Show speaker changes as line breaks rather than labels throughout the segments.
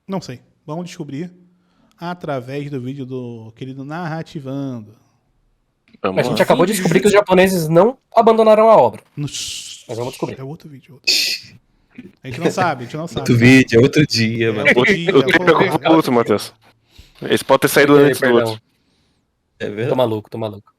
Não sei. Vamos descobrir através do vídeo do querido Narrativando.
A gente acabou de descobrir que os japoneses não abandonaram a obra. Mas vamos descobrir.
É outro vídeo. A gente não sabe.
Outro vídeo, é outro dia, mano.
Eu tô preocupado, Matheus. Eles podem ter saído antes do outro.
É verdade.
Tô maluco.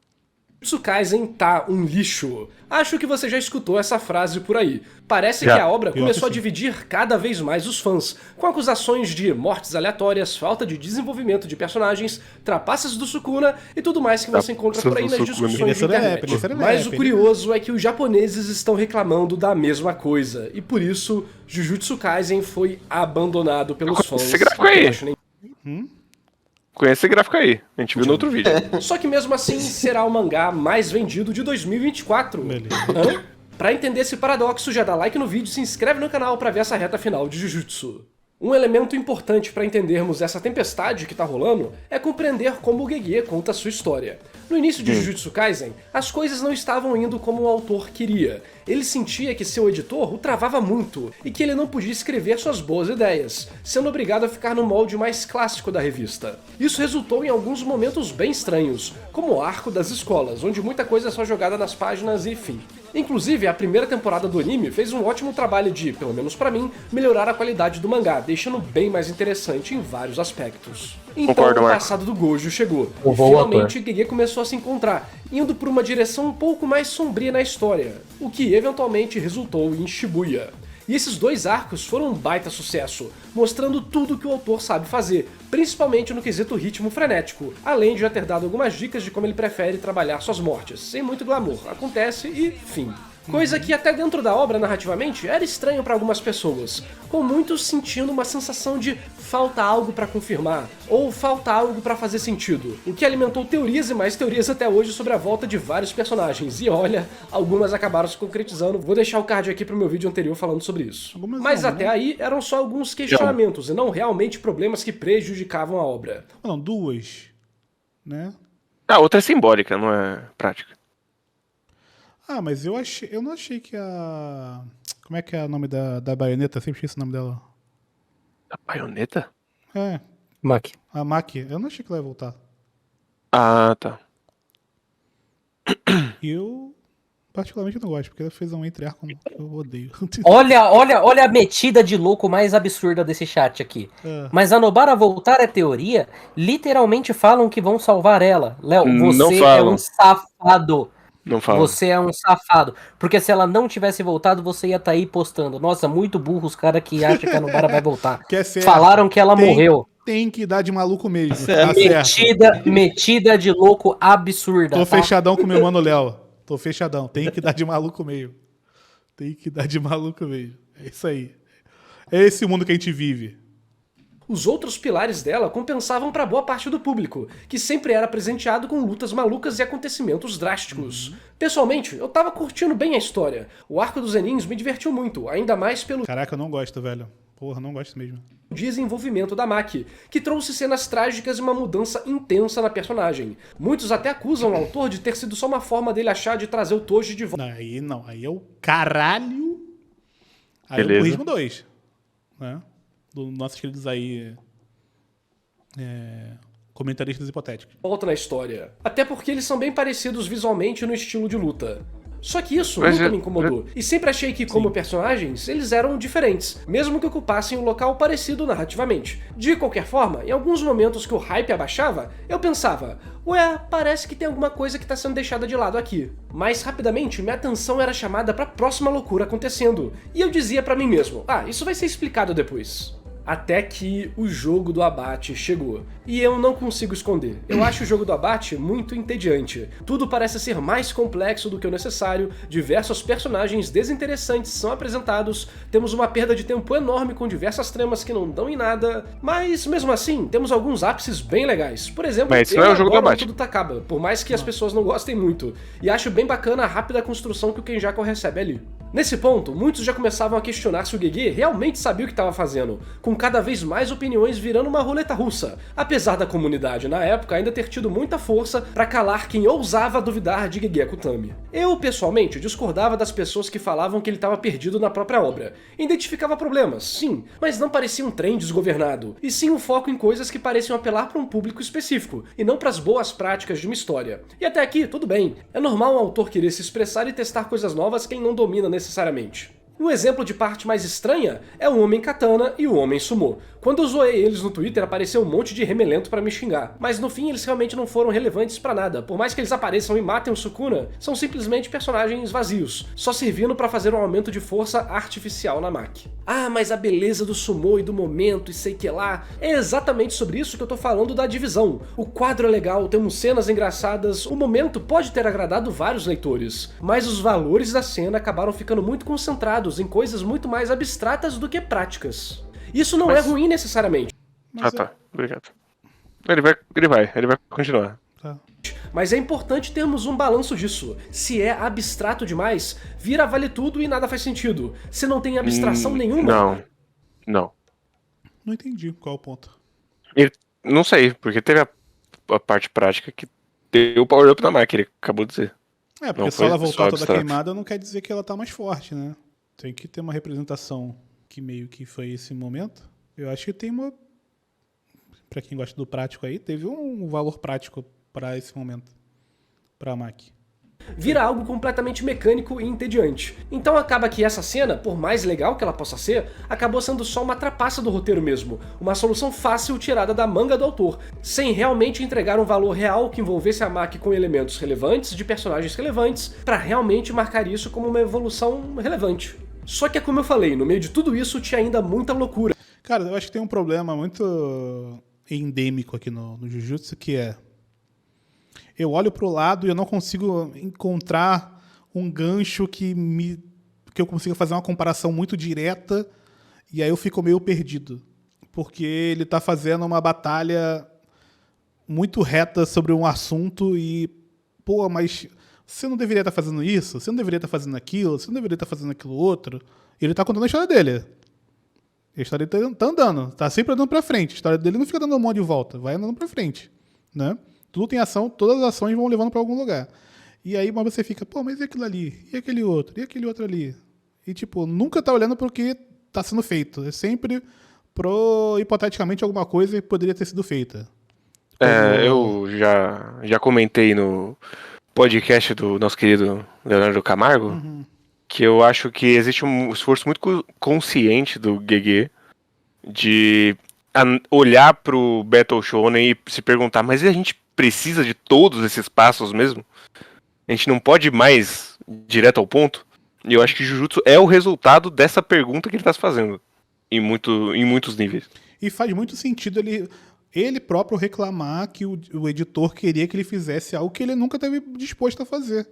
Jujutsu Kaisen tá um lixo. Acho que você já escutou essa frase por aí. Parece
Já.
que a obra
Pior
começou a
que sim.
dividir cada vez mais os fãs, com acusações de mortes aleatórias, falta de desenvolvimento de personagens, trapaças do Sukuna e tudo mais que você encontra por aí nas
Trapaças do Sukuna.
discussões de internet. Mas o curioso é que os japoneses estão reclamando da mesma coisa, e por isso Jujutsu Kaisen foi abandonado pelos fãs.
Esse gráfico aí.
Eu acho nem-
Conhece esse gráfico aí. A gente viu no outro vídeo.
Só que mesmo assim será o mangá mais vendido de 2024.
Beleza.
Hã? Pra entender esse paradoxo, já dá like no vídeo e se inscreve no canal pra ver essa reta final de Jujutsu. Um elemento importante pra entendermos essa tempestade que tá rolando é compreender como o Gege conta a sua história. No início de Jujutsu Kaisen, as coisas não estavam indo como o autor queria. Ele sentia que seu editor o travava muito e que ele não podia escrever suas boas ideias, sendo obrigado a ficar no molde mais clássico da revista. Isso resultou em alguns momentos bem estranhos, como o arco das escolas, onde muita coisa é só jogada nas páginas e fim. Inclusive, a primeira temporada do anime fez um ótimo trabalho de, pelo menos pra mim, melhorar a qualidade do mangá, deixando bem mais interessante em vários aspectos. Então,
Concordo,
o
Marco.
passado do Gojo chegou, e
Louvou o
finalmente Gege começou a se encontrar, indo por uma direção um pouco mais sombria na história, o que eventualmente resultou em Shibuya. E esses dois arcos foram um baita sucesso, mostrando tudo que o autor sabe fazer, principalmente no quesito ritmo frenético, além de já ter dado algumas dicas de como ele prefere trabalhar suas mortes, sem muito glamour. Acontece e fim. Coisa que até dentro da obra, narrativamente, era estranho para algumas pessoas, com muitos sentindo uma sensação de falta algo para confirmar, ou falta algo para fazer sentido, o que alimentou teorias e mais teorias até hoje sobre a volta de vários personagens, e olha, algumas acabaram se concretizando. Vou deixar o card aqui pro meu vídeo anterior falando sobre isso.
Algumas
Mas
não,
até
né?
aí eram só alguns questionamentos, e não realmente problemas que prejudicavam a obra.
Não, duas. Né?
A outra é simbólica, não é prática.
Ah, mas eu não achei que a... Como é que é o nome da baioneta? Eu sempre esqueci o nome dela.
A baioneta?
É,
Maki.
a Maki. Eu não achei que ela ia voltar.
Ah, tá.
E eu, particularmente, não gosto, porque ela fez um entre-arco que eu odeio.
Olha a metida de louco mais absurda desse chat aqui.
É.
Mas a Nobara voltar é teoria? Literalmente falam que vão salvar ela. Léo,
Não
você é
falam.
um safado.
Não fala.
Você é um safado. Porque se ela não tivesse voltado, você ia estar aí postando. Nossa, muito burro os caras que acham que a Nobara vai voltar.
Que é certo.
Falaram que ela morreu.
Tem que dar de maluco mesmo.
Certo.
Tá certo.
Metida de louco absurda.
Tô
tá?
fechadão com meu mano Léo. Tô fechadão. Tem que dar de maluco mesmo. Tem que dar de maluco mesmo. É isso aí. É esse o mundo que a gente vive.
Os outros pilares dela compensavam para boa parte do público, que sempre era presenteado com lutas malucas e acontecimentos drásticos. Pessoalmente, eu tava curtindo bem a história. O arco dos Zenins me divertiu muito, ainda mais pelo
Caraca, eu não gosto, velho. Porra, não gosto mesmo.
desenvolvimento da Maki, que trouxe cenas trágicas e uma mudança intensa na personagem. Muitos até acusam o autor de ter sido só uma forma dele achar de trazer o Toji de volta.
Não. Aí é o caralho. Aí é o
Beleza.
Burrismo 2. Né? Dos nossos queridos aí... comentaristas hipotéticos.
Volta na história. Até porque eles são bem parecidos visualmente no estilo de luta. Só que isso
Mas
nunca
é-
me incomodou. E sempre achei que, como personagens, eles eram diferentes, mesmo que ocupassem um local parecido narrativamente. De qualquer forma, em alguns momentos que o hype abaixava, eu pensava, ué, parece que tem alguma coisa que tá sendo deixada de lado aqui. Mas rapidamente, minha atenção era chamada pra próxima loucura acontecendo. E eu dizia pra mim mesmo, isso vai ser explicado depois. Até que o jogo do abate chegou. E eu não consigo esconder. Eu acho o jogo do abate muito entediante. Tudo parece ser mais complexo do que o necessário, diversos personagens desinteressantes são apresentados, temos uma perda de tempo enorme com diversas tramas que não dão em nada, mas mesmo assim, temos alguns ápices bem legais. Por exemplo,
Mas isso
eu
não é o jogo do
adoro
abate.
Tudo Takaba, por mais que as pessoas não gostem muito. E acho bem bacana a rápida construção que o Kenjaku recebe ali. Nesse ponto, muitos já começavam a questionar se o Gege realmente sabia o que estava fazendo, com cada vez mais opiniões virando uma roleta russa, apesar da comunidade na época ainda ter tido muita força para calar quem ousava duvidar de Gege Akutami. Eu, pessoalmente, discordava das pessoas que falavam que ele estava perdido na própria obra. Identificava problemas, sim, mas não parecia um trem desgovernado, e sim um foco em coisas que pareciam apelar para um público específico, e não para as boas práticas de uma história. E até aqui, tudo bem. É normal um autor querer se expressar e testar coisas novas que ele não domina necessariamente. Um exemplo de parte mais estranha é o Homem Katana e o Homem Sumô. Quando eu zoei eles no Twitter, apareceu um monte de remelento pra me xingar, mas no fim eles realmente não foram relevantes pra nada. Por mais que eles apareçam e matem o Sukuna, são simplesmente personagens vazios, só servindo pra fazer um aumento de força artificial na Maki. Ah, mas a beleza do Sumô e do momento e sei que lá, é exatamente sobre isso que eu tô falando da divisão. O quadro é legal, temos cenas engraçadas, o momento pode ter agradado vários leitores, mas os valores da cena acabaram ficando muito concentrados em coisas muito mais abstratas do que práticas. Isso não é ruim necessariamente.
Mas
Tá. Obrigado. Ele vai continuar.
Tá.
Mas é importante termos um balanço disso. Se é abstrato demais, vira vale tudo e nada faz sentido. Se não tem abstração nenhuma...
Não.
Não entendi qual é o ponto.
Não sei, porque teve a parte prática que deu o power-up na máquina, ele acabou de dizer.
É, porque
Não
se
foi
ela
só
voltar toda
abstrato.
queimada, não quer dizer que ela tá mais forte, né? Tem que ter uma representação que meio que foi esse momento. Eu acho que tem uma... Pra quem gosta do prático aí, teve um valor prático pra esse momento. Pra Maki.
vira algo completamente mecânico e entediante. Então acaba que essa cena, por mais legal que ela possa ser, acabou sendo só uma trapaça do roteiro mesmo, uma solução fácil tirada da manga do autor, sem realmente entregar um valor real que envolvesse a Maki com elementos relevantes, de personagens relevantes, pra realmente marcar isso como uma evolução relevante. Só que é como eu falei, no meio de tudo isso tinha ainda muita loucura.
Cara, eu acho que tem um problema muito endêmico aqui no Jujutsu, que é... Eu olho pro lado e eu não consigo encontrar um gancho que eu consiga fazer uma comparação muito direta, e aí eu fico meio perdido. Porque ele tá fazendo uma batalha muito reta sobre um assunto e... Pô, mas você não deveria estar fazendo isso? Você não deveria estar fazendo aquilo? Você não deveria estar fazendo aquilo outro? E ele tá contando a história dele. A história dele tá andando, tá sempre andando pra frente. A história dele não fica dando um monte de volta, vai andando pra frente, né? Tudo tem ação, todas as ações vão levando pra algum lugar. E aí mas você fica, pô, mas e aquilo ali? E aquele outro? E aquele outro ali? E tipo, nunca tá olhando pro que tá sendo feito. É sempre pro, hipoteticamente, alguma coisa que poderia ter sido feita.
Eu já comentei no podcast do nosso querido Leonardo Camargo, que eu acho que existe um esforço muito consciente do Gege de olhar pro Battle Shonen e se perguntar, mas a gente precisa de todos esses passos mesmo? A gente não pode ir mais direto ao ponto? E eu acho que Jujutsu é o resultado dessa pergunta que ele tá se fazendo, em muitos níveis.
E faz muito sentido ele próprio reclamar que o editor queria que ele fizesse algo que ele nunca esteve disposto a fazer.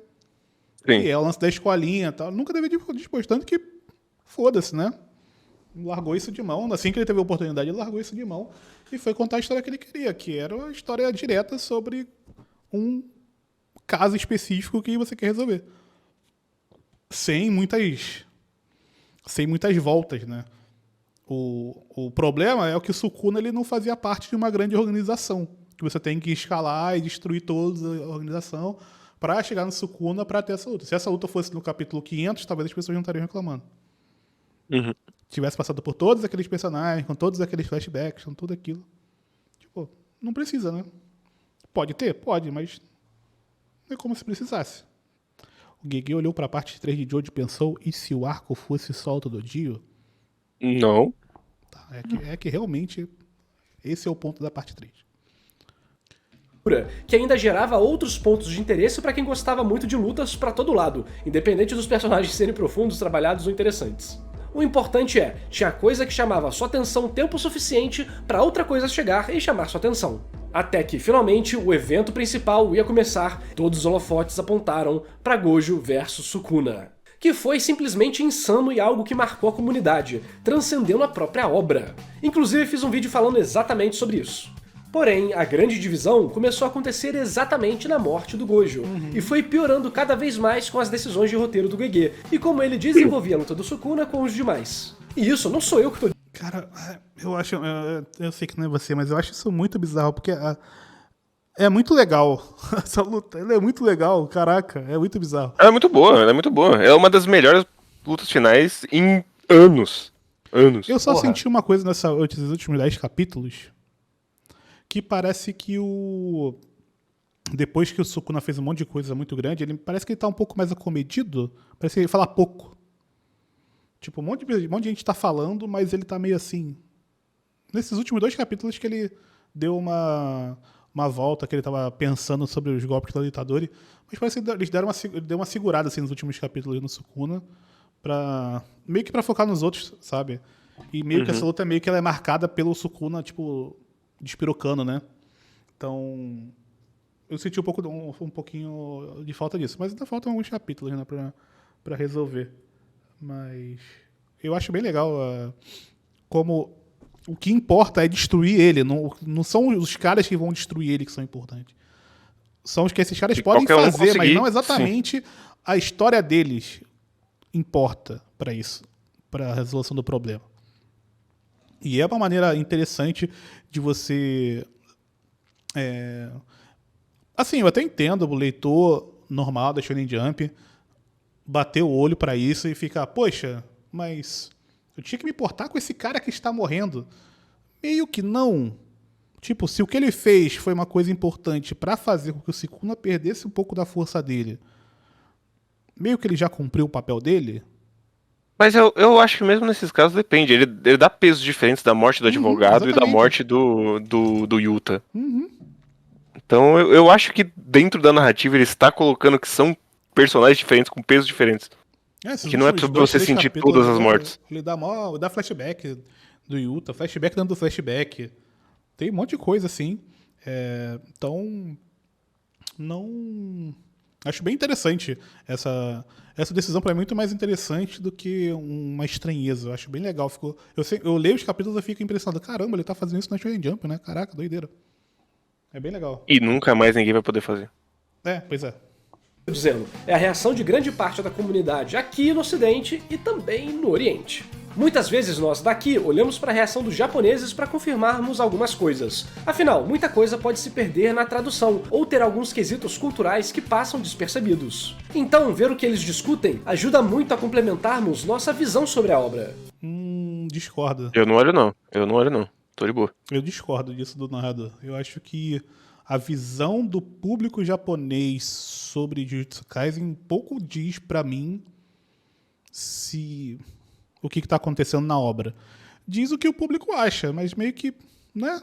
Sim.
E é o lance da escolinha e tal. Nunca teve disposto. Tanto que, foda-se, né? Largou isso de mão. Assim que ele teve a oportunidade, ele largou isso de mão e foi contar a história que ele queria, que era uma história direta sobre um caso específico que você quer resolver. Sem muitas voltas, né? O problema é que o Sukuna ele não fazia parte de uma grande organização, que você tem que escalar e destruir toda a organização para chegar no Sukuna para ter essa luta. Se essa luta fosse no capítulo 500, talvez as pessoas não estariam reclamando.
Uhum.
Tivesse passado por todos aqueles personagens, com todos aqueles flashbacks, com tudo aquilo. Tipo, não precisa, né? Pode ter? Pode, mas não é como se precisasse. O Gege olhou para a parte 3 de Jojo e pensou, e se o arco fosse só o Tododio?
Não.
Tá, é que realmente esse é o ponto da parte 3.
Que ainda gerava outros pontos de interesse pra quem gostava muito de lutas pra todo lado, independente dos personagens serem profundos, trabalhados ou interessantes. O importante tinha coisa que chamava sua atenção tempo suficiente pra outra coisa chegar e chamar sua atenção. Até que, finalmente, o evento principal ia começar, todos os holofotes apontaram pra Gojo versus Sukuna. Que foi simplesmente insano e algo que marcou a comunidade, transcendendo a própria obra. Inclusive fiz um vídeo falando exatamente sobre isso. Porém, a grande divisão começou a acontecer exatamente na morte do Gojo, e foi piorando cada vez mais com as decisões de roteiro do Gege, e como ele desenvolvia a luta do Sukuna com os demais. E isso não sou eu que tô...
Cara, eu acho. Eu sei que não é você, mas eu acho isso muito bizarro, porque é muito legal. Essa luta, ela é muito legal, caraca, é muito bizarro.
Ela é muito boa, ela é muito boa. É uma das melhores lutas finais em anos. Anos.
Eu só
Porra.
senti uma coisa nesses últimos 10 capítulos, que parece que depois que o Sukuna fez um monte de coisa muito grande, parece que ele tá um pouco mais acomedido, parece que ele fala pouco. Tipo, um monte de gente tá falando, mas ele tá meio assim. Nesses últimos 2 capítulos que ele deu uma volta, que ele tava pensando sobre os golpes da Itadori, mas parece que eles ele deu uma segurada assim, nos últimos capítulos no Sukuna, meio que pra focar nos outros, sabe? E meio que essa luta meio que ela é marcada pelo Sukuna, tipo, despirocando, né? Então, eu senti um pouquinho de falta disso, mas ainda faltam alguns capítulos, né, pra resolver. Mas eu acho bem legal como o que importa é destruir ele. Não são os caras que vão destruir ele que são importantes. São os que esses caras
Se
podem
qualquer um
fazer, mas
conseguir,
não exatamente a história deles importa pra isso, pra resolução do problema. E é uma maneira interessante de você... Assim, eu até entendo o leitor normal da Shonen Jump bater o olho pra isso e ficar, poxa, mas eu tinha que me importar com esse cara que está morrendo. Meio que não. Tipo, se o que ele fez foi uma coisa importante pra fazer com que o Sukuna perdesse um pouco da força dele, meio que ele já cumpriu o papel dele.
Mas eu acho que mesmo nesses casos depende. Ele dá pesos diferentes da morte do advogado e da
exatamente.
morte do Yuta. Então eu acho que dentro da narrativa ele está colocando que são personagens diferentes com pesos diferentes.
Esses
Que não é
últimos
sobre você
2, 3
sentir
capítulos,
todas as mortes.
Ele dá flashback do Yuta, flashback dentro do flashback. Tem um monte de coisa assim. Então, não... Acho bem interessante. Essa decisão pra mim é muito mais interessante do que uma estranheza. Eu acho bem legal. Eu leio os capítulos e fico impressionado. Caramba, ele tá fazendo isso na Shonen Jump, né? Caraca, doideira. É bem legal.
E nunca mais ninguém vai poder fazer.
Pois é.
dizendo, é a reação de grande parte da comunidade aqui no Ocidente e também no Oriente. Muitas vezes nós daqui olhamos para a reação dos japoneses para confirmarmos algumas coisas. Afinal, muita coisa pode se perder na tradução ou ter alguns quesitos culturais que passam despercebidos. Então, ver o que eles discutem ajuda muito a complementarmos nossa visão sobre a obra.
Discordo.
Eu não olho não. Tô de boa.
Eu discordo disso do narrador. Eu acho que a visão do público japonês sobre Jujutsu Kaisen pouco diz pra mim o que tá acontecendo na obra. Diz o que o público acha, mas meio que, né?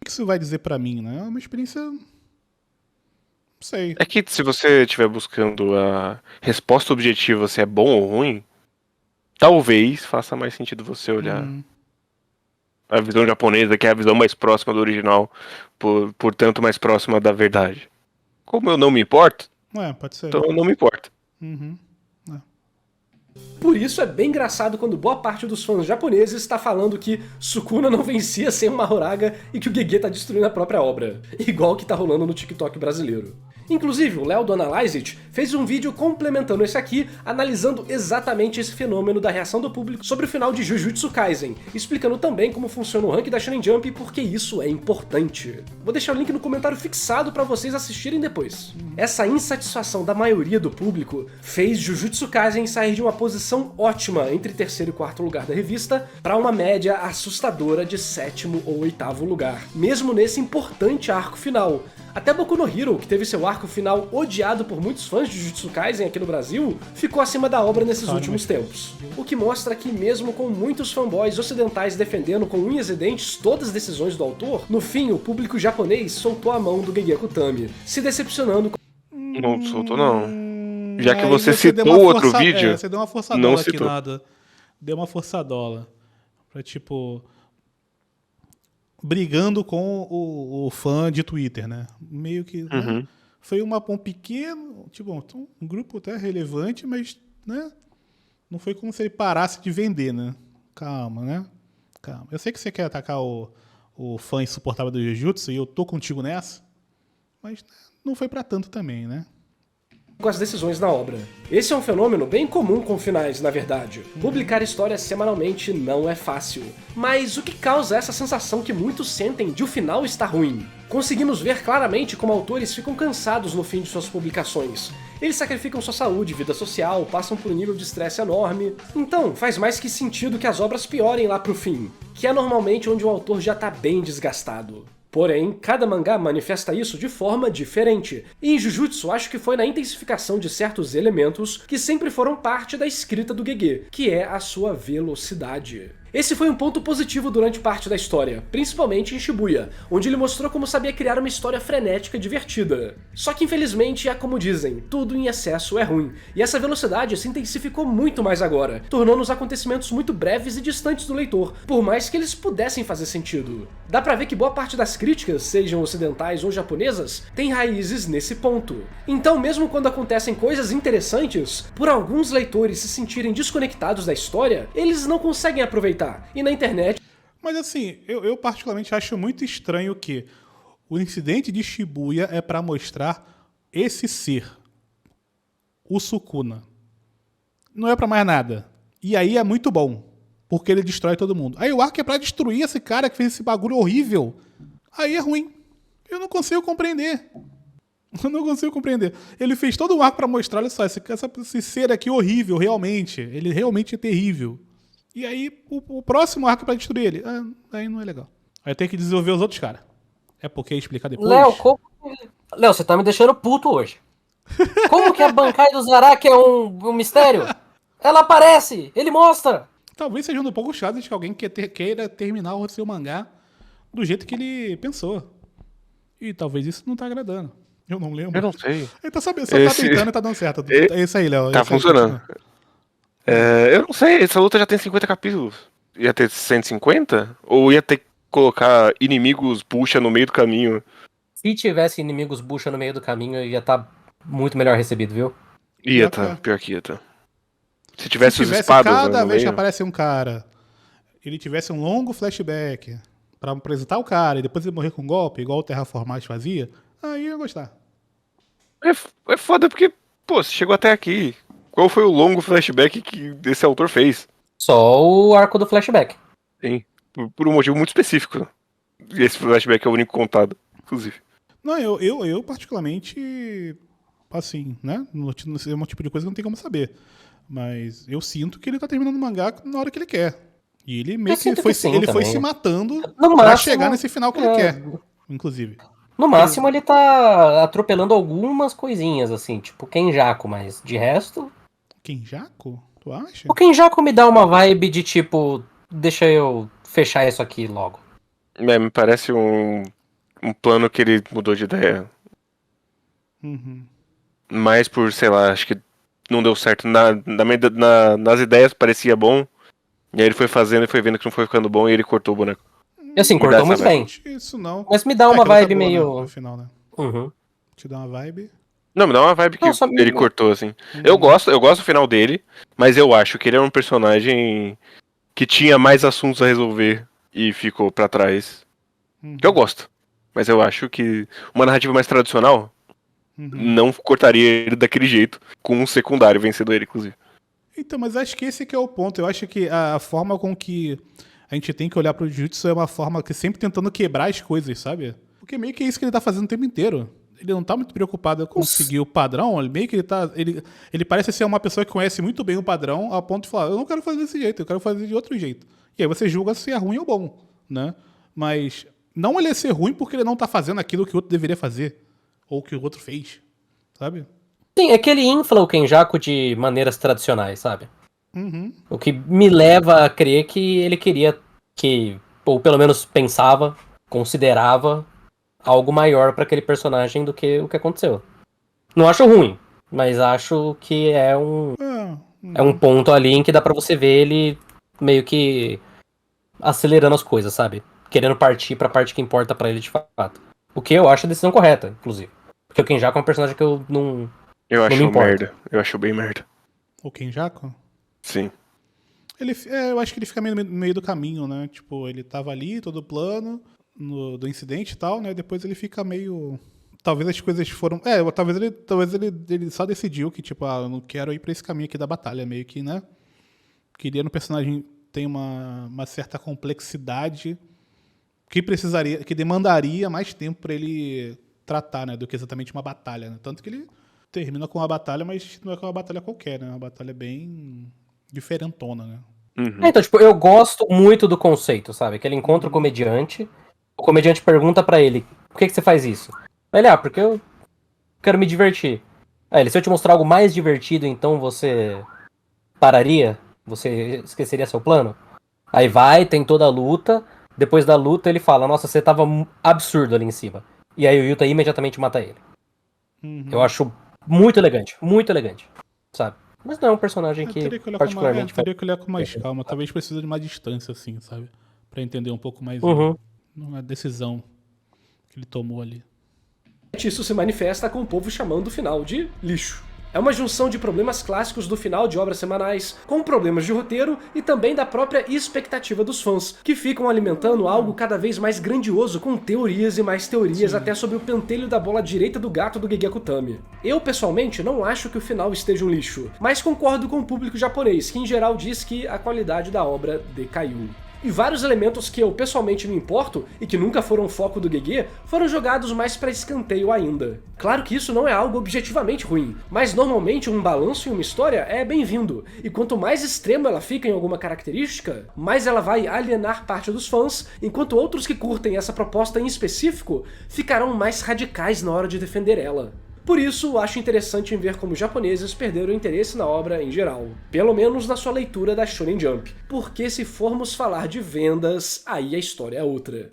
O que isso vai dizer pra mim, né? É uma experiência... Não sei.
É que se você estiver buscando a resposta objetiva se é bom ou ruim, talvez faça mais sentido você olhar a visão japonesa, que é a visão mais próxima do original, portanto mais próxima da verdade. Como eu não me importo,
Pode ser.
então eu não me importo.
Por isso é bem engraçado quando boa parte dos fãs japoneses está falando que Sukuna não vencia sem uma Horaga e que o Gege tá destruindo a própria obra, igual que tá rolando no TikTok brasileiro. Inclusive, o Léo do Analyze It fez um vídeo complementando esse aqui, analisando exatamente esse fenômeno da reação do público sobre o final de Jujutsu Kaisen, explicando também como funciona o rank da Shonen Jump e por que isso é importante. Vou deixar o link no comentário fixado para vocês assistirem depois. Essa insatisfação da maioria do público fez Jujutsu Kaisen sair de uma posição ótima entre terceiro e quarto lugar da revista para uma média assustadora de sétimo ou oitavo lugar, mesmo nesse importante arco final. Até Boku no Hero, que teve seu arco final odiado por muitos fãs de Jujutsu Kaisen aqui no Brasil, ficou acima da obra nesses últimos tempos. O que mostra que mesmo com muitos fanboys ocidentais defendendo com unhas e dentes todas as decisões do autor, no fim o público japonês soltou a mão do Gege Akutami, se decepcionando com...
Não soltou não. Já que
Aí
você
deu
citou
uma
outro
força-
vídeo,
você deu uma forçadola
não
aqui,
citou.
nada. Deu uma forçadola. Pra, tipo... brigando com o fã de Twitter, né? Meio que... né? Foi um pequeno... tipo, um grupo até relevante, mas, né? Não foi como se ele parasse de vender, né? Calma, né? Calma. Eu sei que você quer atacar o o fã insuportável do Jujutsu, e eu tô contigo nessa. Mas não foi pra tanto também, né?
Com as decisões na obra. Esse é um fenômeno bem comum com finais, na verdade. Publicar histórias semanalmente não é fácil. Mas o que causa essa sensação que muitos sentem de o final estar ruim? Conseguimos ver claramente como autores ficam cansados no fim de suas publicações. Eles sacrificam sua saúde, vida social, passam por um nível de estresse enorme. Então, faz mais que sentido que as obras piorem lá pro fim, que é normalmente onde o autor já tá bem desgastado. Porém, cada mangá manifesta isso de forma diferente. E em Jujutsu, acho que foi na intensificação de certos elementos que sempre foram parte da escrita do Gege, que é a sua velocidade. Esse foi um ponto positivo durante parte da história, principalmente em Shibuya, onde ele mostrou como sabia criar uma história frenética e divertida. Só que infelizmente é como dizem, tudo em excesso é ruim, e essa velocidade se intensificou muito mais agora, tornando os acontecimentos muito breves e distantes do leitor, por mais que eles pudessem fazer sentido. Dá pra ver que boa parte das críticas, sejam ocidentais ou japonesas, tem raízes nesse ponto. Então mesmo quando acontecem coisas interessantes, por alguns leitores se sentirem desconectados da história, eles não conseguem aproveitar. E na internet...
Mas assim, eu particularmente acho muito estranho que o incidente de Shibuya é pra mostrar esse ser, o Sukuna. Não é pra mais nada. E aí é muito bom, porque ele destrói todo mundo. Aí o arco é pra destruir esse cara que fez esse bagulho horrível. Aí é ruim. Eu não consigo compreender. Eu não consigo compreender. Ele fez todo um arco pra mostrar, olha só, esse ser aqui horrível, realmente. Ele realmente é terrível. E aí, o próximo arco pra destruir ele. Aí não é legal. Aí tem que desenvolver os outros caras. É porque explicar depois.
Léo, você tá me deixando puto hoje. Como que a Bankai do Zaraki é um mistério? Ela aparece, ele mostra.
Talvez seja um pouco chato de que alguém queira terminar o seu mangá do jeito que ele pensou. E talvez isso não tá agradando. Eu não lembro.
Eu não sei.
Ele tá sabendo, só tá tentando e tá dando certo. É isso aí, Léo.
Tá funcionando. Eu não sei, essa luta já tem 50 capítulos. Ia ter 150? Ou ia ter que colocar inimigos puxa no meio do caminho?
Se tivesse inimigos bucha no meio do caminho, eu ia estar muito melhor recebido, viu?
Ia tá, pior que ia tá. Se tivesse os espadas
cada
no
vez que
meio...
aparece um cara, ele tivesse um longo flashback pra apresentar o cara e depois ele morrer com um golpe, igual o Terraformars fazia, aí eu ia gostar.
É foda porque, pô, você chegou até aqui. Qual foi o longo flashback que esse autor fez?
Só o arco do flashback.
Sim, por um motivo muito específico. E esse flashback é o único contado, inclusive.
Não, eu particularmente, assim, né? Não é um tipo de coisa que não tem como saber. Mas eu sinto que ele tá terminando o mangá na hora que ele quer. E ele meio que foi se matando pra chegar nesse final que ele quer, inclusive.
No máximo ele tá atropelando algumas coisinhas, assim, tipo Kenjaku, mas de resto...
Kenjaku? Tu acha?
O Kenjaku me dá uma vibe de tipo, deixa eu fechar isso aqui logo.
Me parece um plano que ele mudou de ideia.
Uhum.
Mas por, sei lá, acho que não deu certo. Nas ideias parecia bom. E aí ele foi fazendo e foi vendo que não foi ficando bom e ele cortou o boneco.
E assim, cortou muito bem.
Isso não.
Mas me dá uma
que ela tá
vibe
boa,
meio...
né, no final, né?
Uhum.
Te dá uma vibe.
Não, me dá uma vibe que
Não, só
ele cortou, assim. Eu gosto do final dele, mas eu acho que ele era um personagem que tinha mais assuntos a resolver e ficou pra trás. Que eu gosto. Mas eu acho que uma narrativa mais tradicional não cortaria ele daquele jeito, com um secundário vencendo ele, inclusive.
Então, mas acho que esse que é o ponto. Eu acho que a forma com que a gente tem que olhar pro Jujutsu é uma forma que sempre tentando quebrar as coisas, sabe? Porque meio que é isso que ele tá fazendo o tempo inteiro. Ele não tá muito preocupado com seguir o padrão, ele meio que ele parece ser uma pessoa que conhece muito bem o padrão, ao ponto de falar, eu não quero fazer desse jeito, eu quero fazer de outro jeito. E aí você julga se é ruim ou bom, né? Mas não ele ser ruim porque ele não tá fazendo aquilo que o outro deveria fazer, ou que o outro fez, sabe?
Sim, é que ele infla o Kenjaku de maneiras tradicionais, sabe?
Uhum.
O que me leva a crer que ele queria que, ou pelo menos pensava, considerava algo maior pra aquele personagem do que o que aconteceu. Não acho ruim, mas acho que é um ponto ali em que dá pra você ver ele meio que acelerando as coisas, sabe? Querendo partir pra parte que importa pra ele de fato. O que eu acho a decisão correta, inclusive. Porque o Kenjaku é um personagem que eu não...
Eu acho
me importa.
merda. Eu acho bem merda.
O Kenjaku?
Sim.
Eu acho que ele fica meio no meio do caminho, né? Tipo, ele tava ali, todo plano. do incidente e tal, né? Depois ele fica meio... Talvez as coisas foram... talvez ele só decidiu que, tipo, eu não quero ir pra esse caminho aqui da batalha. Meio que, né? Queria no personagem ter uma certa complexidade que demandaria mais tempo pra ele tratar, né? Do que exatamente uma batalha, né? Tanto que ele termina com uma batalha, mas não é com uma batalha qualquer, né? Uma batalha bem diferentona, né?
Uhum.
Então, tipo, eu gosto muito do conceito, sabe? Que ele encontra o comediante pergunta pra ele, por que você faz isso? Ele, porque eu quero me divertir. Aí ele, se eu te mostrar algo mais divertido, então você pararia? Você esqueceria seu plano? Aí vai, tem toda a luta, depois da luta ele fala, nossa, você tava absurdo ali em cima. E aí o Yuta imediatamente mata ele. Eu acho muito elegante, sabe? Mas não é um personagem que particularmente...
Teria que olhar com mais calma. Talvez precise de uma distância, assim, sabe? Pra entender um pouco mais a decisão que ele tomou ali.
Isso se manifesta com o povo chamando o final de lixo. É uma junção de problemas clássicos do final de obras semanais, com problemas de roteiro e também da própria expectativa dos fãs, que ficam alimentando algo cada vez mais grandioso, com teorias e mais teorias até sobre o pentelho da bola direita do gato do Gege Akutami. Eu, pessoalmente, não acho que o final esteja um lixo, mas concordo com o público japonês, que em geral diz que a qualidade da obra decaiu. E vários elementos que eu pessoalmente me importo, e que nunca foram foco do Gege, foram jogados mais pra escanteio ainda. Claro que isso não é algo objetivamente ruim, mas normalmente um balanço em uma história é bem-vindo, e quanto mais extrema ela fica em alguma característica, mais ela vai alienar parte dos fãs, enquanto outros que curtem essa proposta em específico ficarão mais radicais na hora de defender ela. Por isso, acho interessante em ver como os japoneses perderam o interesse na obra em geral. Pelo menos na sua leitura da Shonen Jump. Porque se formos falar de vendas, aí a história é outra.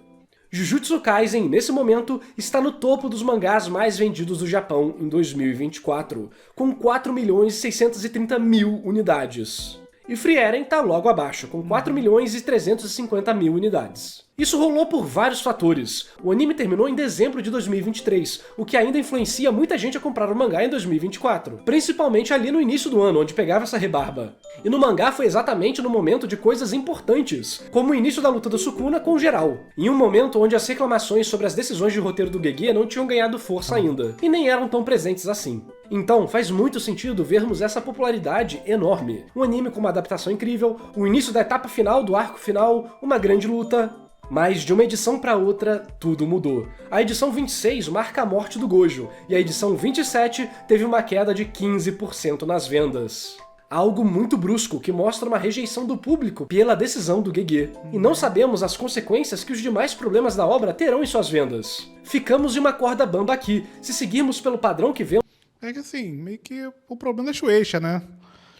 Jujutsu Kaisen, nesse momento, está no topo dos mangás mais vendidos do Japão em 2024, com 4.630.000 unidades. E Frieren tá logo abaixo, com 4.350.000 unidades. Isso rolou por vários fatores. O anime terminou em dezembro de 2023, o que ainda influencia muita gente a comprar o mangá em 2024, principalmente ali no início do ano, onde pegava essa rebarba. E no mangá foi exatamente no momento de coisas importantes, como o início da luta do Sukuna com o geral, em um momento onde as reclamações sobre as decisões de roteiro do Gege não tinham ganhado força ainda, e nem eram tão presentes assim. Então, faz muito sentido vermos essa popularidade enorme. Um anime com uma adaptação incrível, o início da etapa final do arco final, uma grande luta... Mas de uma edição para outra, tudo mudou. A edição 26 marca a morte do Gojo, e a edição 27 teve uma queda de 15% nas vendas. Algo muito brusco que mostra uma rejeição do público pela decisão do Gege. E não sabemos as consequências que os demais problemas da obra terão em suas vendas. Ficamos em uma corda bamba aqui, se seguirmos pelo padrão que vemos...
É que assim, meio que o problema é Shueisha, né?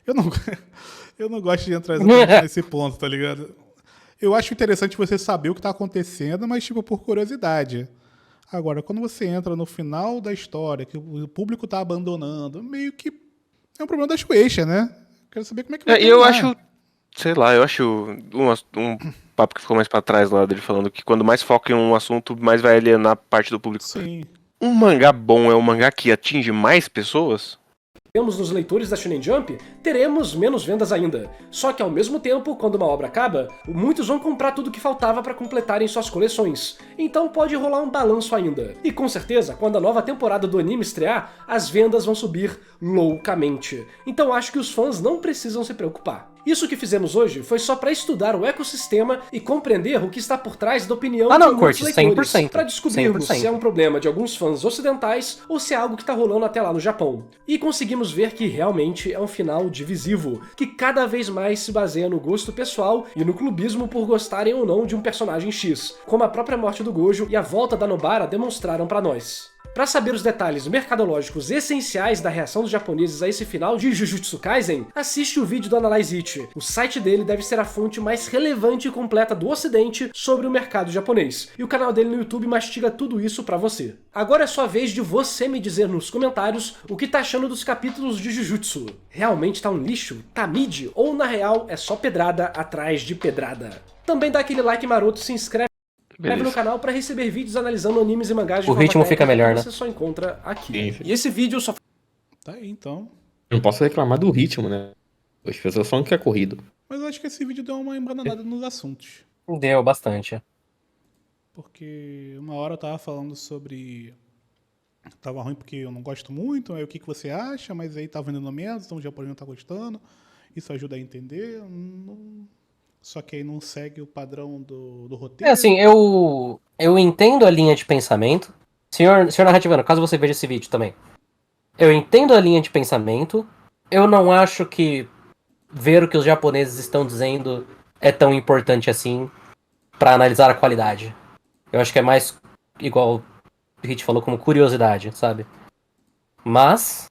Eu não gosto de entrar exatamente nesse ponto, tá ligado? Eu acho interessante você saber o que está acontecendo, mas tipo por curiosidade. Agora, quando você entra no final da história, que o público está abandonando, meio que é um problema da Shueisha, né? Quero saber como é que vai
Eu acho, sei lá, eu acho um papo que ficou mais pra trás lá dele falando que quando mais foca em um assunto, mais vai alienar parte do público.
Sim.
Um mangá bom é um mangá que atinge mais pessoas?
Temos nos leitores da Shonen Jump, teremos menos vendas ainda. Só que ao mesmo tempo, quando uma obra acaba, muitos vão comprar tudo que faltava para completarem suas coleções. Então pode rolar um balanço ainda. E com certeza, quando a nova temporada do anime estrear, as vendas vão subir loucamente. Então acho que os fãs não precisam se preocupar. Isso que fizemos hoje foi só para estudar o ecossistema e compreender o que está por trás da opinião de muitos leitores, para descobrirmos 100%. Se é um problema de alguns fãs ocidentais ou se é algo que está rolando até lá no Japão. E conseguimos ver que realmente é um final divisivo, que cada vez mais se baseia no gosto pessoal e no clubismo por gostarem ou não de um personagem X, como a própria morte do Gojo e a volta da Nobara demonstraram para nós. Para saber os detalhes mercadológicos essenciais da reação dos japoneses a esse final de Jujutsu Kaisen, assiste o vídeo do Analyze It. O site dele deve ser a fonte mais relevante e completa do ocidente sobre o mercado japonês, e o canal dele no YouTube mastiga tudo isso pra você. Agora é sua vez de você me dizer nos comentários o que tá achando dos capítulos de Jujutsu. Realmente tá um lixo? Tá mid? Ou na real é só pedrada atrás de pedrada? Também dá aquele like maroto, se inscreve no canal para receber vídeos analisando animes e mangás de
forma técnica. O ritmo fica melhor, né?
Você só encontra aqui.
Sim.
E esse vídeo só...
Tá aí, então.
Não posso reclamar do ritmo, né? As pessoas falam que é corrido.
Mas eu acho que esse vídeo deu uma embananada nos assuntos.
Deu bastante.
Porque uma hora eu tava falando sobre... Tava ruim porque eu não gosto muito, aí o que você acha? Mas aí tá vendendo menos, então o japonês não tá gostando. Isso ajuda a entender. Só que aí não segue o padrão do roteiro.
É assim, eu entendo a linha de pensamento. Senhor Narrativano, caso você veja esse vídeo também. Eu entendo a linha de pensamento. Eu não acho que ver o que os japoneses estão dizendo é tão importante assim pra analisar a qualidade. Eu acho que é mais igual o Hit falou, como curiosidade, sabe? Mas